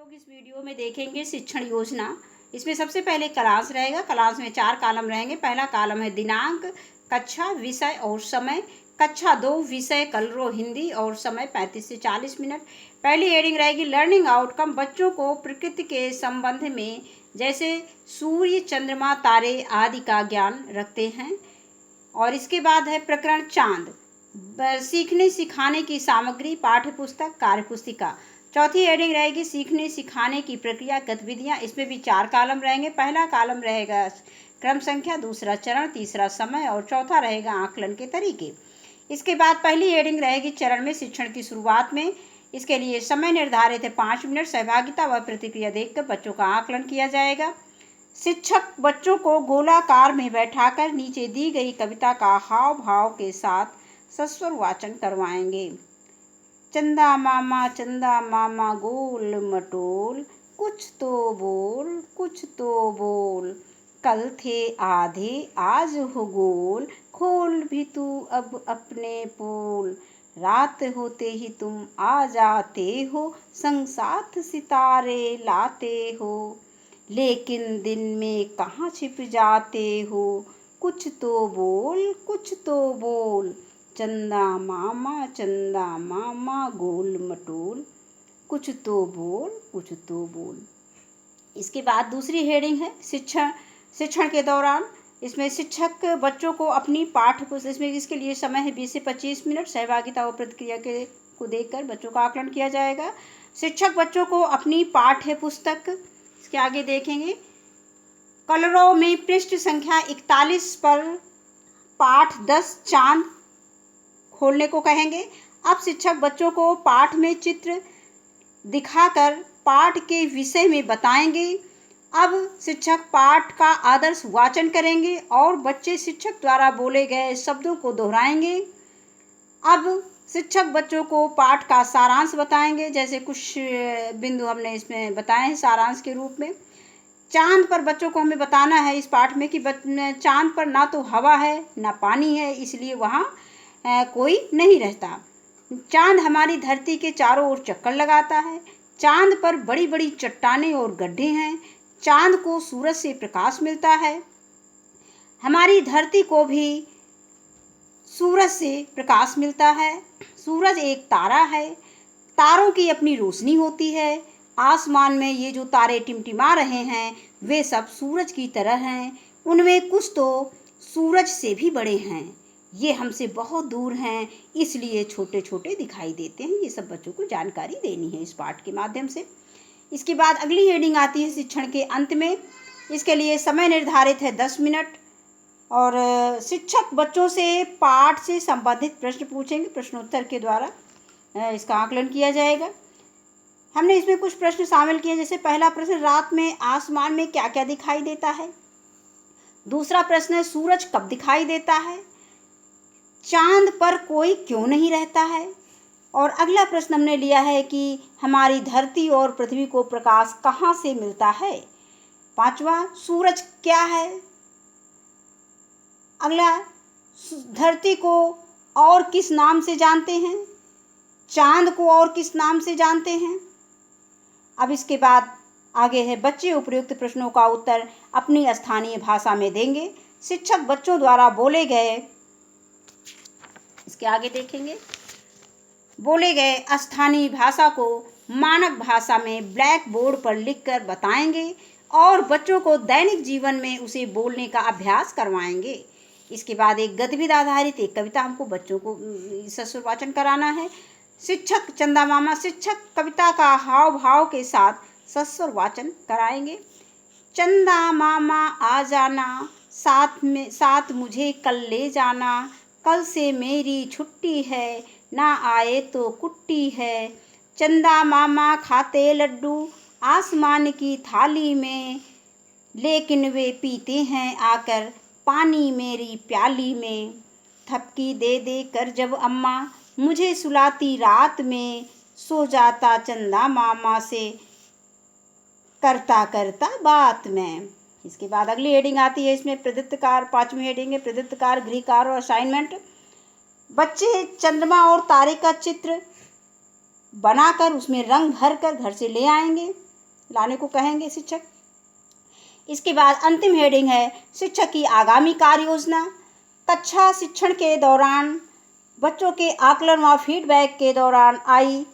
लोग इस वीडियो में देखेंगे शिक्षण योजना। इसमें सबसे पहले क्लास रहेगा। क्लास में 4 कॉलम रहेंगे। पहला कॉलम है दिनांक, कक्षा, विषय और समय। कक्षा 2 विषय कलरो हिंदी और समय 35 से 40 मिनट। पहली हेडिंग रहेगी लर्निंग आउटकम, बच्चों को प्रकृति के संबंध में जैसे सूर्य, चंद्रमा, तारे आदि का ज्ञान रखते हैं। और इसके बाद है प्रकरण चांद, सीखने सिखाने की सामग्री, पाठ्य पुस्तक, कार्य पुस्तिका। चौथी हेडिंग रहेगी सीखने सिखाने की प्रक्रिया, गतिविधियां। इसमें भी 4 कॉलम रहेंगे। पहला कॉलम रहेगा क्रम संख्या, दूसरा चरण, तीसरा समय और चौथा रहेगा आकलन के तरीके। इसके बाद पहली हेडिंग रहेगी चरण में शिक्षण की शुरुआत में। इसके लिए समय निर्धारित है 5 मिनट। सहभागिता व प्रतिक्रिया देखकर बच्चों का आकलन किया जाएगा। शिक्षक बच्चों को गोलाकार में बैठाकर नीचे दी गई कविता का हाव भाव के साथ सस्वर वाचन करवाएंगे। चंदा मामा गोल मटोल, कुछ तो बोल, कल थे आधे आज हो गोल, खोल भी तू अब अपने पोल। रात होते ही तुम आ जाते हो, संग साथ सितारे लाते हो, लेकिन दिन में कहाँ छिप जाते हो, कुछ तो बोल। चंदा मामा गोल मटोल, कुछ तो बोल। इसके बाद दूसरी हेडिंग है शिक्षण के दौरान। इसमें शिक्षक बच्चों को अपनी पाठ्य पुस्तक, इसमें इसके लिए समय है 20 से 25 मिनट। सहभागिता और प्रतिक्रिया को देखकर बच्चों का आकलन किया जाएगा। शिक्षक बच्चों को अपनी पाठ्य पुस्तक, इसके आगे देखेंगे, कलरों में पृष्ठ संख्या 41 पर पाठ 10 चांद खोलने को कहेंगे। अब शिक्षक बच्चों को पाठ में चित्र दिखाकर पाठ के विषय में बताएंगे। अब शिक्षक पाठ का आदर्श वाचन करेंगे और बच्चे शिक्षक द्वारा बोले गए शब्दों को दोहराएंगे। अब शिक्षक बच्चों को पाठ का सारांश बताएंगे, जैसे कुछ बिंदु हमने इसमें बताए हैं सारांश के रूप में। चांद पर बच्चों को हमें बताना है इस पाठ में कि चांद पर ना तो हवा है ना पानी है, इसलिए वहाँ कोई नहीं रहता। चांद हमारी धरती के चारों ओर चक्कर लगाता है। चांद पर बड़ी बड़ी चट्टानें और गड्ढे हैं। चांद को सूरज से प्रकाश मिलता है। हमारी धरती को भी सूरज से प्रकाश मिलता है। सूरज एक तारा है। तारों की अपनी रोशनी होती है। आसमान में ये जो तारे टिमटिमा रहे हैं वे सब सूरज की तरह हैं। उनमें कुछ तो सूरज से भी बड़े हैं। ये हमसे बहुत दूर हैं, इसलिए छोटे छोटे दिखाई देते हैं। ये सब बच्चों को जानकारी देनी है इस पाठ के माध्यम से। इसके बाद अगली हेडिंग आती है शिक्षण के अंत में। इसके लिए समय निर्धारित है 10 मिनट और शिक्षक बच्चों से पाठ से संबंधित प्रश्न पूछेंगे। प्रश्नोत्तर के द्वारा इसका आकलन किया जाएगा। हमने इसमें कुछ प्रश्न शामिल किए, जैसे पहला प्रश्न, रात में आसमान में क्या क्या दिखाई देता है। दूसरा प्रश्न है, सूरज कब दिखाई देता है। चांद पर कोई क्यों नहीं रहता है। और अगला प्रश्न हमने लिया है कि हमारी धरती और पृथ्वी को प्रकाश कहाँ से मिलता है। पांचवा, सूरज क्या है। अगला, धरती को और किस नाम से जानते हैं, चांद को और किस नाम से जानते हैं। अब इसके बाद आगे है बच्चे उपयुक्त प्रश्नों का उत्तर अपनी स्थानीय भाषा में देंगे। शिक्षक बच्चों द्वारा बोले गए, इसके आगे देखेंगे, बोले गए स्थानीय भाषा को मानक भाषा में ब्लैक बोर्ड पर लिखकर बताएंगे और बच्चों को दैनिक जीवन में उसे बोलने का अभ्यास करवाएंगे। इसके बाद एक गतिविधि आधारित एक कविता हमको बच्चों को सस्वर वाचन कराना है। शिक्षक चंदा मामा शिक्षक कविता का हाव भाव के साथ सस्वर वाचन कराएंगे। चंदा मामा आ जाना, साथ मुझे कल ले जाना, कल से मेरी छुट्टी है, ना आए तो कुट्टी है। चंदा मामा खाते लड्डू आसमान की थाली में, लेकिन वे पीते हैं आकर पानी मेरी प्याली में। थपकी दे दे कर जब अम्मा मुझे सुलाती रात में, सो जाता चंदा मामा से करता बात में। इसके बाद अगली हेडिंग आती है, इसमें प्रदत्त कार्य, 5वीं हेडिंग है प्रदत्त कार्य, गृह कार्य और असाइनमेंट। बच्चे चंद्रमा और तारे का चित्र बनाकर उसमें रंग भरकर घर से ले आएंगे। लाने को कहेंगे शिक्षक। इसके बाद अंतिम हेडिंग है शिक्षक की आगामी कार्य योजना। कक्षा शिक्षण के दौरान बच्चों के आकलन व फीडबैक के दौरान आई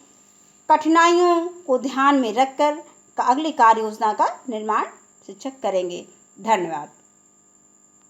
कठिनाइयों को ध्यान में रखकर अगली कार्य योजना का निर्माण शिक्षक करेंगे। धन्यवाद।